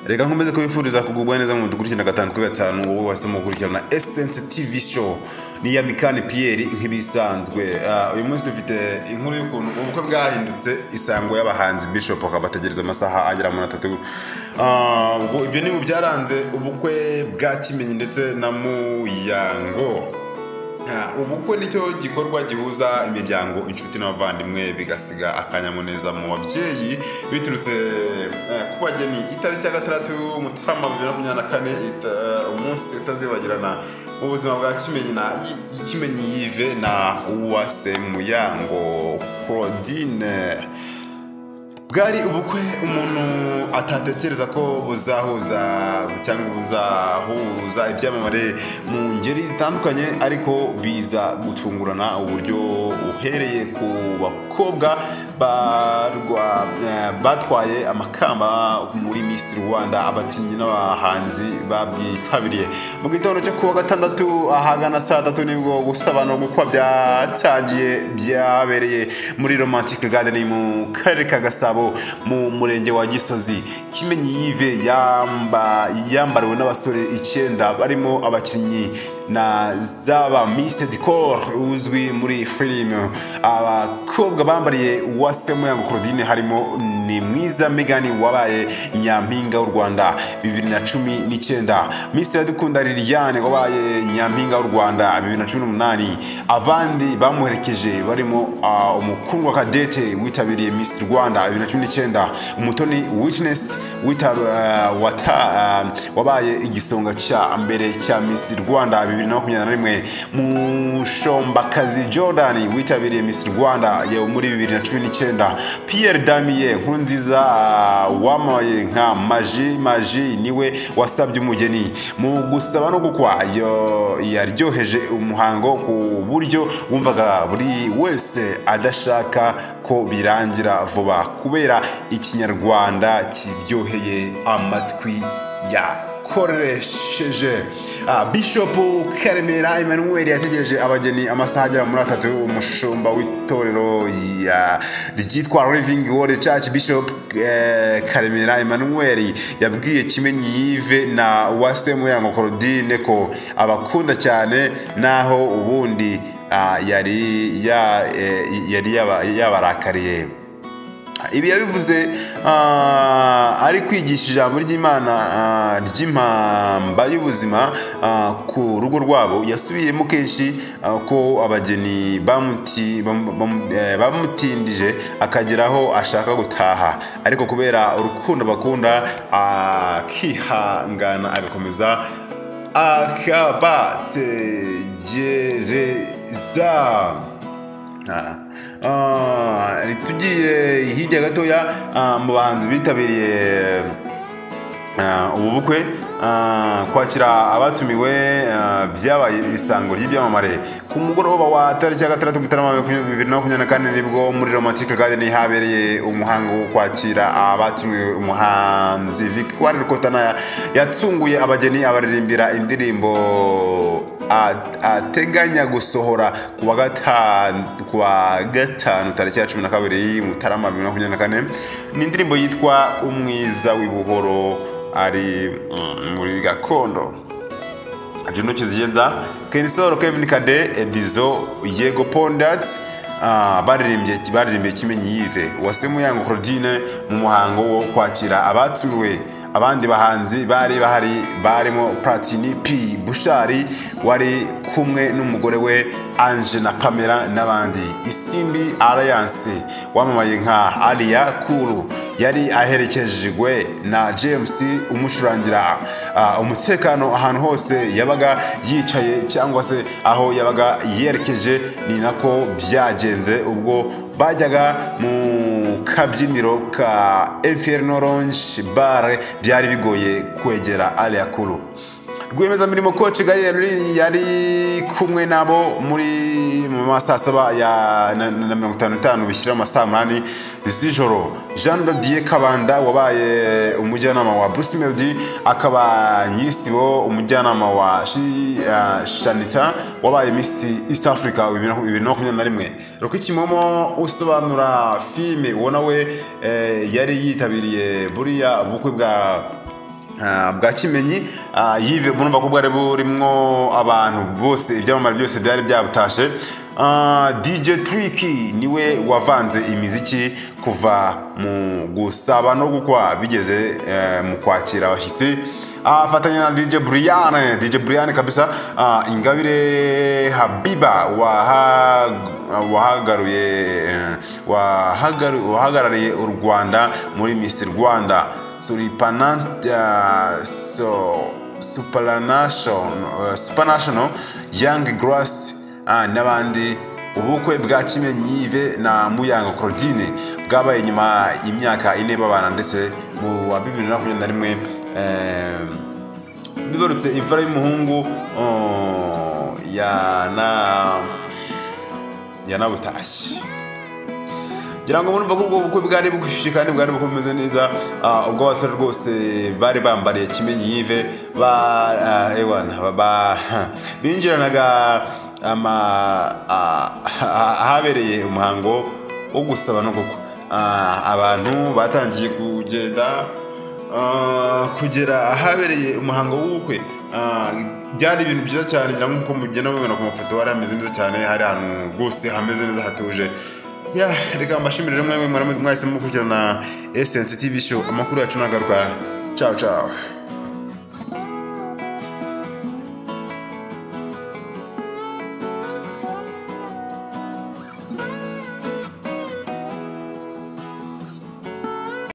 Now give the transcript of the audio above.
Reka nkomeze kubifuriza kugubwa neza mu dukurikirana gatanu kuri gatanu wowe wasemo gukurikirana Essence TV show ni ya Mikani Pierre nk'ibisanzwe. Uyu munsi dufite inkuru y'ukuntu ubukwe bwahindutse isango y'abahanzi Bishop akabategereza amasaha agera mu 3. Ibyo ni mu byaranze ubukwe bwa Kimenyi ndetse na Muyango. Ubukwe nicyo gikorwa gihuza imiryango inshuti n'abavandimwe bigasiga akanyamuneza mu babyeyi biturutse ku bageni. Itariki ya 6 Mutarama 2024 umunsi utazibagirana mu buzima bwa Kimenyi Yves na Uwase Muyango Claudine. Bwari ubukwe umuntu atatekereza ko buzahuza cyangwa buzahuza ibyamamare mu ngeri zitandukanye, ariko biza gutungurana uburyo uhereye ku bakobwa batwaye amakamba muri Miss Rwanda, abakinnyi n'abahanzi babwitabiriye. Mu gitondo cyo kuwa gatandatu ahagana saa 3 nibwo gusabana gukwa byatangiye, byabereye muri Romantic Garden mu karere ka Gasabo mu murenge wa Gisozi. Kimenyi Yves yambariwe n'abasore 9 barimo abakinnyi na zaba Miss Decor uzwi muri film. Abakobwa bambariye Uwase Muyango Claudine harimo ni mwiza Megan wabaye nyampinga w'u Rwanda 2019, Miss Iradukunda Liliane wabaye nyampinga w'u Rwanda 2018. Abandi bamuherekeje barimo umukundwa Kadete witabiriye Miss Rwanda 2019, Umutoni Witness wabaye igisonga cya mbere cya Miss Rwanda 2021, Mushombakazi Jordan witabiriye Miss Rwanda muri 2019, Pierre Damien Nkurunziza wamaye nka Maji niwe wasabye umugeni. Mu gusaba no gukwa yaryoheje umuhango ku buryo wumvaga buri wese adashaka ko birangira vuba kubera ikinyarwanda kiryoheye amatwi yakoresheje. Bishop Karemera Emmanuel yategereje abageni amasaha agera muri 3. Umushumba w'itorero ryitwa Living Word Church Bishop Karemera Emmanuel yabwiye Kimenyi Yves na Uwase Muyango Claudine ko abakunda cyane naho ubundi yari yabarakariye. Ibi yabivuze ari kwigisha ijambo ry'Imana ry'impamba y'ubuzima ku rugo rwabo. Yasubiyemo kenshi ko abageni bamutindije akageraho ashaka gutaha, ariko kubera urukundo bakunda akihangana agakomeza akabategereza. Tugiye hirya gatoya mu bahanzi bitabiriye ubu bukwe kwakira abatumiwe byabaye isango ry'ibyamamare. Ku mugoroba wa tariki ya 6 Mutarama 2024 nibwo muri Romantic Garden habereye umuhango wo kwakira abatumiwe. Umuhanzi Victoire Rukotana yatsunguye abageni abaririmbira indirimbo ateganya gusohora kuwa gatanu tariki ya 12 Mutarama 2024. Ni indirimbo yitwa Umwiza w'ibuhoro ari muri gakondo. Juno Kizigenza, Kenisoro, Kevin Kade, Edizo, Yego Pondat baririmbye Kimenyi Yves, Uwase Muyango Claudine mu muhango wo kwakira abatumiwe. Abandi bahanzi bari bahari barimo Platini P Bushari wari kumwe n'umugore we Ange na Pamela n'abandi. Isimbi Alliance wamamaye nka Alia Kuru yari aherekejwe na James umucurangira umutekano ahantu hose yabaga yicaye cyangwa se aho yabaga yerekeje. Ni nako byagenze ubwo bajyaga mu kabyiniro ka Inferno Lounge Bar. Byari bigoye kwegera Alia Kuru. Rwiyemezamirimo Coach Gael yari kumwe nabo muri mu masaa 7 ya 55 bishyira amasaa 8 z'ijoro. Jean Didier Kabanda wabaye umujyanama wa Bruce Melody, akaba nyirisibo umujyanama wa Shanita wabaye Miss East Africa 2021. Rukikimomo usobanura filime ubona we yari yitabiriye buriya bukwe bwa bwa Kimenyi Yves. Murumva ko bwari burimwo abantu bose ibyamamare byose byari byabutashe. DJ Tricky niwe wavanze imiziki kuva mu gusaba no gukwa bigeze mu kwakira abashyitsi, afatanya na DJ Brian kabisa. Ingabire Habiba wahagarariye u Rwanda muri Miss Rwanda Supranational Young Grass n'abandi. Ubukwe bwa Kimenyi Yves na Muyango Claudine bwabaye nyuma y'imyaka 4 babana, ndetse mu wa 2021 bibarutse imfura y'umuhungu yanabutashye. Ngira ngo murumva ko ubukwe bwari bugushyushye kandi bwari bukomeze neza. Ubwo abasore rwose bari bambariye Kimenyi Yves binjiranaga ahabereye umuhango wo gusaba no gukwa. Abantu batangiye kugenda kugera ahabereye umuhango w'ubukwe. Byari ibintu byiza cyane, ngira ngo uko mugenda mubona ku mafoto hari hameze neza cyane, hari ahantu rwose hameze neza hatuje. Reka mbashimire mwe mwese mukurikirana Essence TV show. Amakuru yacu nagaruka. Ciao ciao.